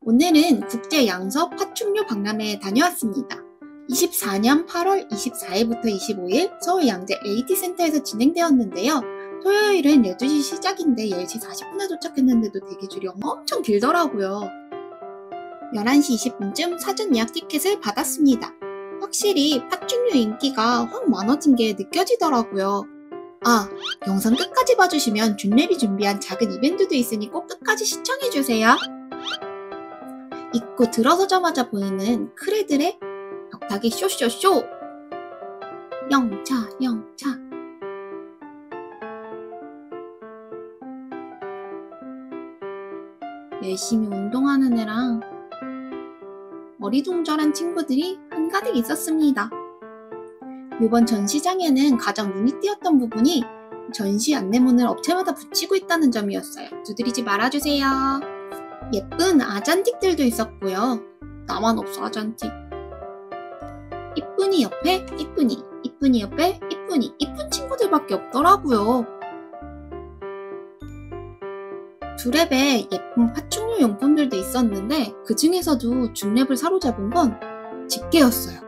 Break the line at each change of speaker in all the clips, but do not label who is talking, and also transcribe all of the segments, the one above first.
오늘은 국제양서 파충류 박람회에 다녀왔습니다. 24년 8월 24일부터 25일 서울양재 AT센터에서 진행되었는데요. 토요일은 12시 시작인데 10시 40분에 도착했는데도 대기줄이 엄청 길더라고요. 11시 20분쯤 사전 예약 티켓을 받았습니다. 확실히 파충류 인기가 확 많아진 게 느껴지더라고요. 영상 끝까지 봐주시면 준랩이 준비한 작은 이벤트도 있으니 꼭 끝까지 시청해주세요. 입구 들어서자마자 보이는 크레들의 벽타기 쇼쇼쇼! 영차. 열심히 운동하는 애랑 어리둥절한 친구들이 한가득 있었습니다. 이번 전시장에는 가장 눈이 띄었던 부분이 전시 안내문을 업체마다 붙이고 있다는 점이었어요. 두드리지 말아주세요. 예쁜 아잔틱들도 있었고요. 나만 없어 아잔틱. 이쁜이 옆에 이쁜이, 이쁜이 옆에 이쁜이, 이쁜 친구들밖에 없더라고요. 두랩에 예쁜 파충류 용품들도 있었는데 그 중에서도 준랩을 사로잡은 건 집게였어요.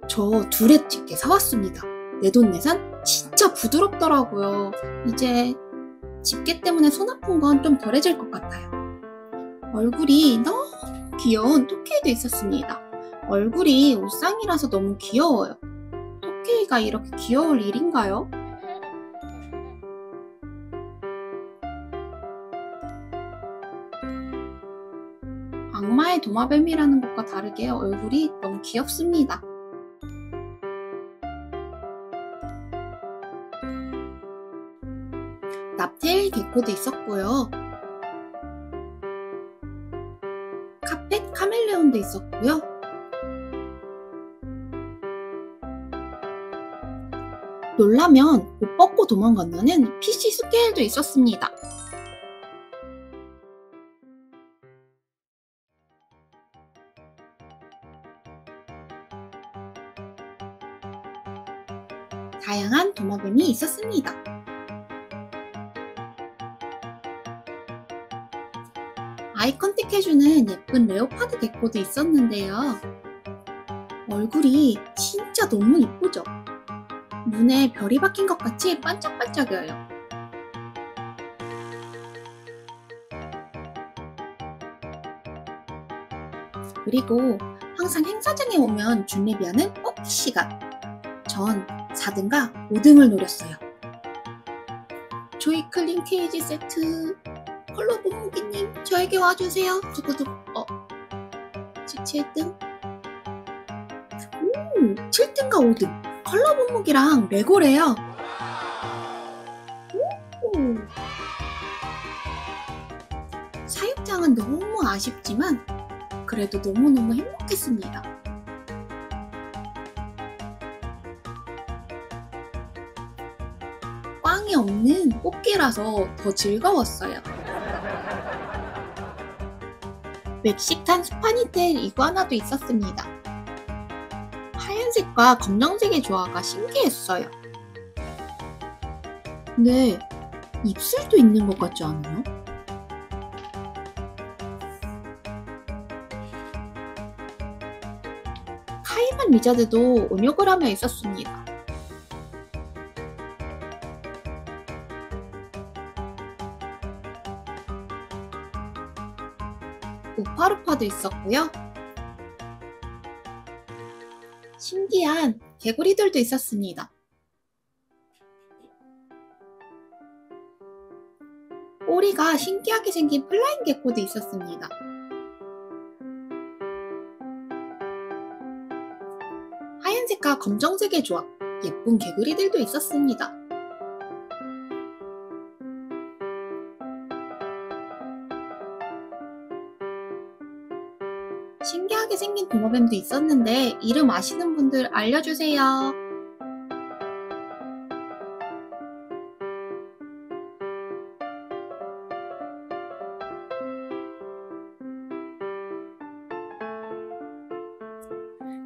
저 두랩 집게 사왔습니다. 내돈내산 진짜 부드럽더라고요. 이제 집게 때문에 손 아픈 건 좀 덜해질 것 같아요. 얼굴이 너무 귀여운 토끼도 있었습니다. 얼굴이 옷상이라서 너무 귀여워요. 토끼가 이렇게 귀여울 일인가요? 악마의 도마뱀이라는 것과 다르게 얼굴이 너무 귀엽습니다. 납테일 개코도 있었고요. 카펫 카멜레온도 있었고요. 놀라면 옷 벗고 도망간다는 PC 스케일도 있었습니다. 다양한 도마뱀이 있었습니다. 아이 컨택 해주는 예쁜 레오파드 개코도 있었는데요. 얼굴이 진짜 너무 이쁘죠? 눈에 별이 박힌 것 같이 반짝반짝여요. 그리고 항상 행사장에 오면 준랩이 하는 뽑기 시간. 전 4등과 5등을 노렸어요. 조이 클린 케이지 세트. 컬러 본무기님 저에게 와주세요. 두구두구. 7등? 7등과 5등. 컬러 본무기랑 레고래요. 사육장은 너무 아쉽지만 그래도 너무너무 행복했습니다. 꽝이 없는 뽑기라서 더 즐거웠어요. 멕시칸 스파니텔 이구아나도 있었습니다. 하얀색과 검정색의 조화가 신기했어요. 근데 입술도 있는 것 같지 않아요? 카이만 리자드도 온욕을 하며 있었습니다. 우파루파도 있었고요. 신기한 개구리들도 있었습니다. 꼬리가 신기하게 생긴 플라잉 개코도 있었습니다. 하얀색과 검정색의 조합, 예쁜 개구리들도 있었습니다. 신기하게 생긴 도마뱀도 있었는데 이름 아시는 분들 알려주세요.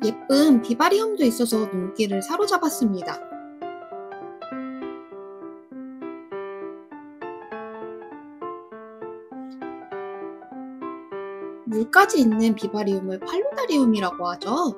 예쁜 비바리움도 있어서 눈길을 사로잡았습니다. 줄까지 있는 비바리움을 팔로다리움이라고 하죠.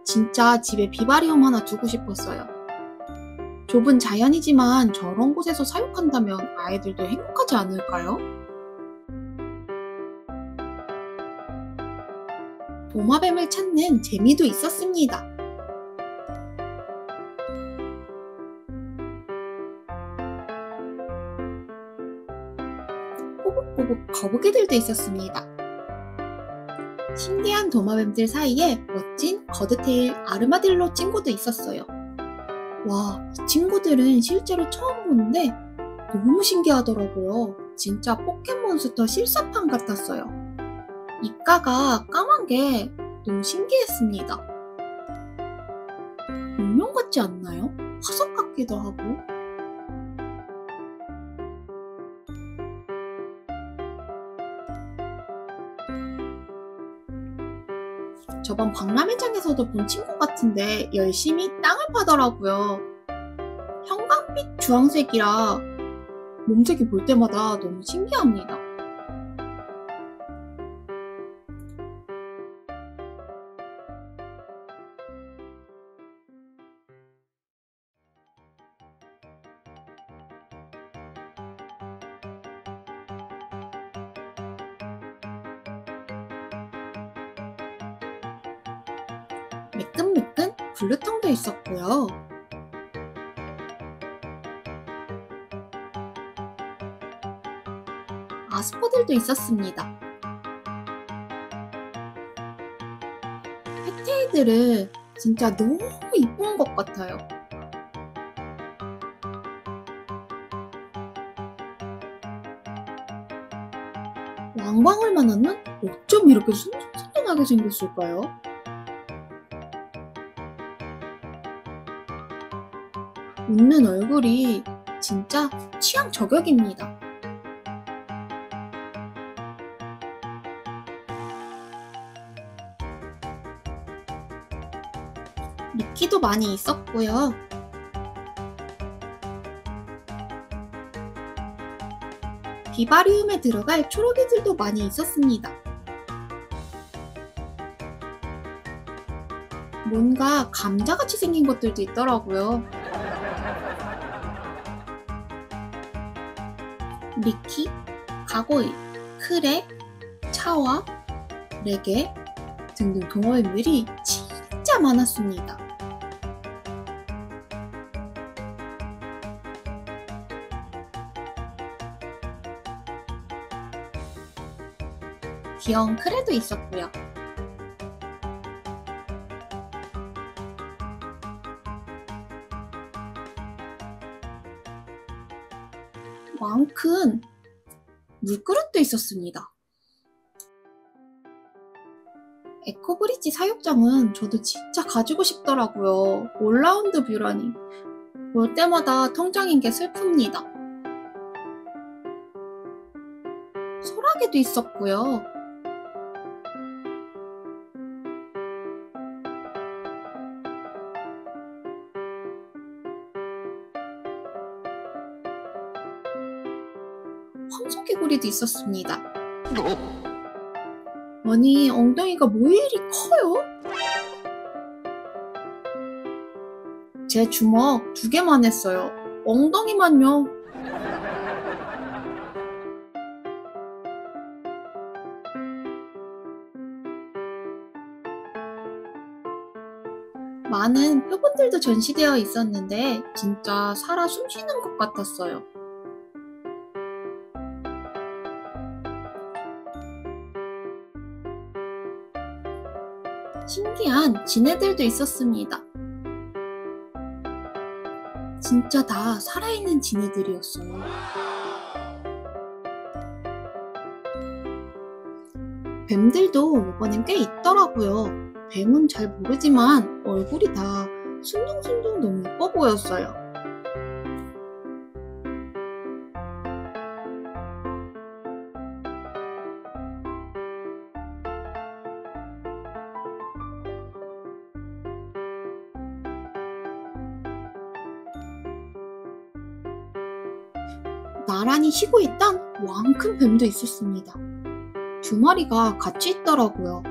진짜 집에 비바리움 하나 두고 싶었어요. 좁은 자연이지만 저런 곳에서 사육한다면 아이들도 행복하지 않을까요? 도마뱀을 찾는 재미도 있었습니다. 꼬북꼬북 거북이들도 있었습니다. 신기한 도마뱀들 사이에 멋진 거드테일 아르마딜로 친구도 있었어요. 와, 이 친구들은 실제로 처음 보는데 너무 신기하더라고요. 진짜 포켓몬스터 실사판 같았어요. 입가가 까만 게 너무 신기했습니다. 공룡 같지 않나요? 화석 같기도 하고. 저번 박람회장에서도 본 친구 같은데 열심히 땅을 파더라고요. 형광빛 주황색이라 몸색이 볼 때마다 너무 신기합니다. 매끈매끈 블루통도 있었고요. 아스포들도 있었습니다. 펫테이들은 진짜 너무 이쁜 것 같아요. 왕방울만 하면 어쩜 이렇게 순둥순둥하게 생겼을까요? 웃는 얼굴이 진짜 취향 저격입니다. 미끼도 많이 있었고요. 비바리움에 들어갈 초록이들도 많이 있었습니다. 뭔가 감자같이 생긴 것들도 있더라고요. 리키, 가고일, 크레, 차와, 레게 등등 동호인들이 진짜 많았습니다. 귀여운 크레도 있었고요. 왕큰 물그릇도 있었습니다. 에코브릿지 사육장은 저도 진짜 가지고 싶더라고요. 올라운드 뷰라니. 볼 때마다 통장인 게 슬픕니다. 소라게도 있었고요. 황소개구리도 있었습니다. 아니, 엉덩이가 뭐 이리 커요? 제 주먹 2개만 했어요. 엉덩이만요. 많은 표본들도 전시되어 있었는데 진짜 살아 숨쉬는 것 같았어요. 신기한 진해들도 있었습니다. 진짜 다 살아있는 진해들이었어요. 뱀들도 이번엔 꽤 있더라고요. 뱀은 잘 모르지만 얼굴이 다 순둥순둥 너무 예뻐 보였어요. 나란히 쉬고 있던 왕큰 뱀도 있었습니다. 두 마리가 같이 있더라고요.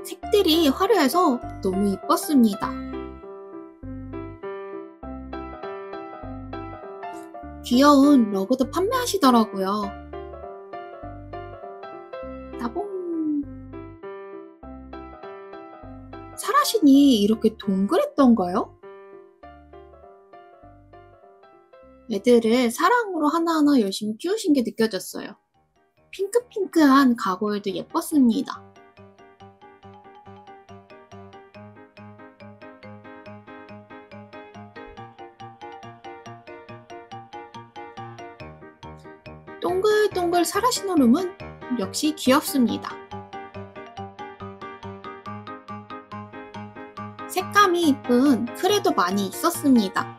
색들이 화려해서 너무 이뻤습니다. 귀여운 러그도 판매하시더라고요. 따봉. 사라신이 이렇게 동그랬던가요? 애들을 사랑으로 하나하나 열심히 키우신 게 느껴졌어요. 핑크핑크한 가구들도 예뻤습니다. 동글동글 사라신 얼음은 역시 귀엽습니다. 색감이 이쁜 크레도 많이 있었습니다.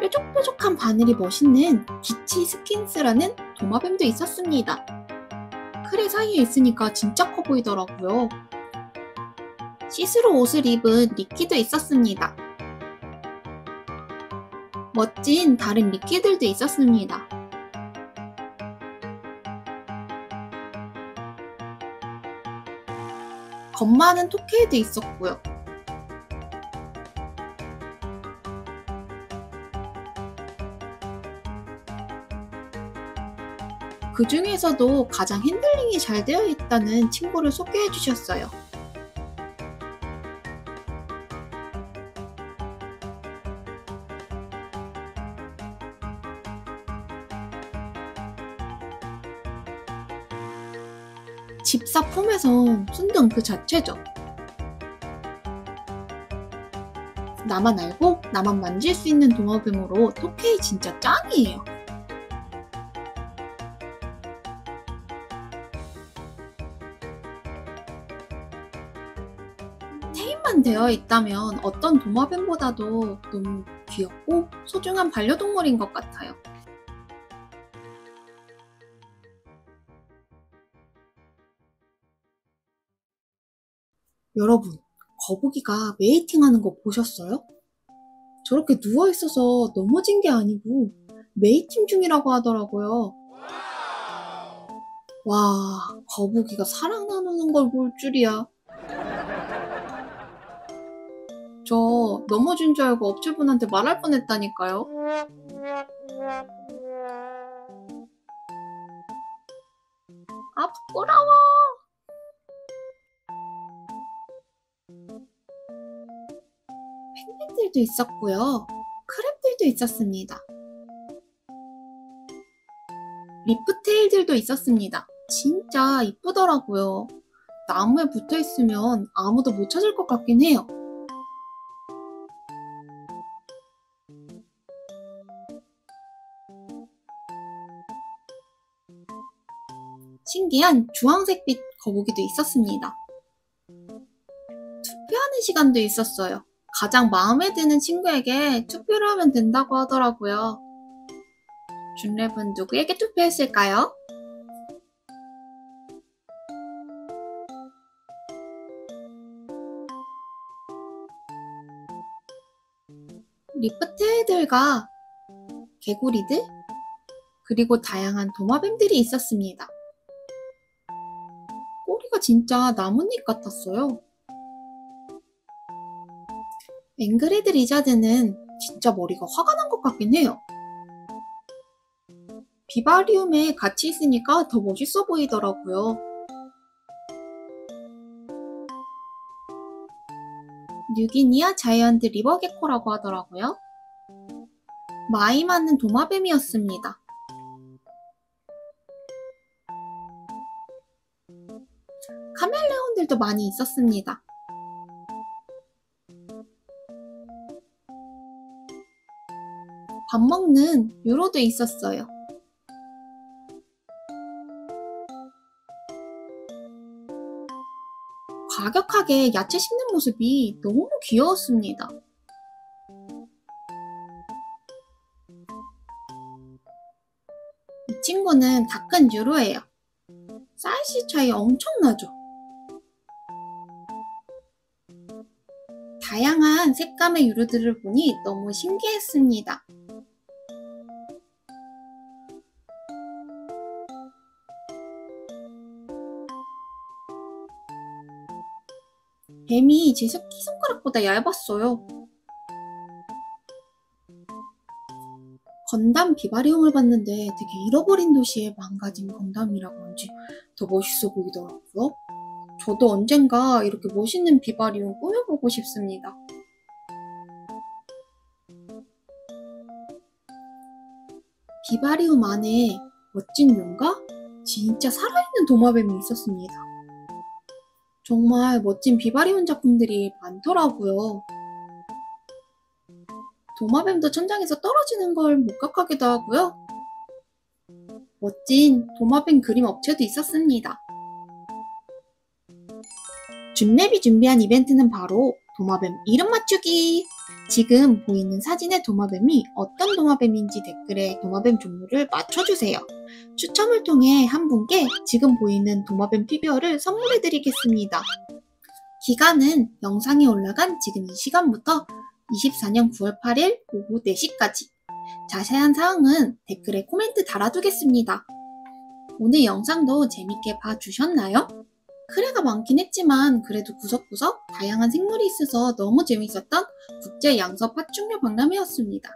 뾰족뾰족한 바늘이 멋있는 기치 스킨스라는 도마뱀도 있었습니다. 크레 사이에 있으니까 진짜 커 보이더라고요. 시스루 옷을 입은 리키도 있었습니다. 멋진 다른 리키들도 있었습니다. 겁 많은 토끼도 있었고요. 그 중에서도 가장 핸들링이 잘 되어 있다는 친구를 소개해 주셨어요. 집사 폼에선 순둥 그 자체죠. 나만 알고 나만 만질 수 있는 도마뱀으로 토케이 진짜 짱이에요. 테이프만 되어 있다면 어떤 도마뱀보다도 너무 귀엽고 소중한 반려동물인 것 같아요. 여러분, 거북이가 메이팅하는 거 보셨어요? 저렇게 누워있어서 넘어진 게 아니고 메이팅 중이라고 하더라고요. 와, 거북이가 사랑 나누는 걸 볼 줄이야. 저 넘어진 줄 알고 업체분한테 말할 뻔했다니까요. 아, 부끄러워. 펭귄들도 있었고요. 크랩들도 있었습니다. 리프테일들도 있었습니다. 진짜 이쁘더라고요. 나무에 붙어있으면 아무도 못 찾을 것 같긴 해요. 신기한 주황색빛 거북이도 있었습니다. 투표하는 시간도 있었어요. 가장 마음에 드는 친구에게 투표를 하면 된다고 하더라고요. 준랩은 누구에게 투표했을까요? 리프트들과 개구리들, 그리고 다양한 도마뱀들이 있었습니다. 꼬리가 진짜 나뭇잎 같았어요. 앵그리드 리자드는 진짜 머리가 화가 난 것 같긴 해요. 비바리움에 같이 있으니까 더 멋있어 보이더라고요. 뉴기니아 자이언트 리버 게코라고 하더라고요. 마이 맞는 도마뱀이었습니다. 카멜레온들도 많이 있었습니다. 밥 먹는 유로도 있었어요. 과격하게 야채 씹는 모습이 너무 귀여웠습니다. 이 친구는 다 큰 유로예요. 사이즈 차이 엄청나죠? 다양한 색감의 유로들을 보니 너무 신기했습니다. 뱀이 제 새끼손가락보다 얇았어요. 건담 비바리움을 봤는데 되게 잃어버린 도시에 망가진 건담이라 그런지 더 멋있어 보이더라고요. 저도 언젠가 이렇게 멋있는 비바리움 꾸며보고 싶습니다. 비바리움 안에 멋진 용과 진짜 살아있는 도마뱀이 있었습니다. 정말 멋진 비바리움 작품들이 많더라고요. 도마뱀도 천장에서 떨어지는 걸 목격하기도 하고요. 멋진 도마뱀 그림 업체도 있었습니다. 준랩이 준비한 이벤트는 바로 도마뱀 이름 맞추기! 지금 보이는 사진의 도마뱀이 어떤 도마뱀인지 댓글에 도마뱀 종류를 맞춰주세요. 추첨을 통해 한 분께 지금 보이는 도마뱀 피규어를 선물해드리겠습니다. 기간은 영상이 올라간 지금 이 시간부터 24년 9월 8일 오후 4시까지. 자세한 사항은 댓글에 코멘트 달아두겠습니다. 오늘 영상도 재밌게 봐주셨나요? 크레가 많긴 했지만 그래도 구석구석 다양한 생물이 있어서 너무 재밌었던 국제 양서 파충류 박람회였습니다.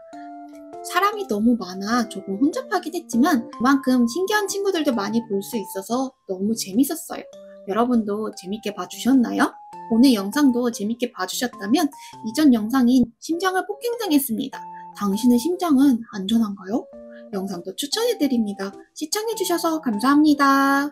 사람이 너무 많아 조금 혼잡하긴 했지만 그만큼 신기한 친구들도 많이 볼 수 있어서 너무 재밌었어요. 여러분도 재밌게 봐주셨나요? 오늘 영상도 재밌게 봐주셨다면 이전 영상인 심장을 폭행당했습니다. 당신의 심장은 안전한가요? 영상도 추천해드립니다. 시청해주셔서 감사합니다.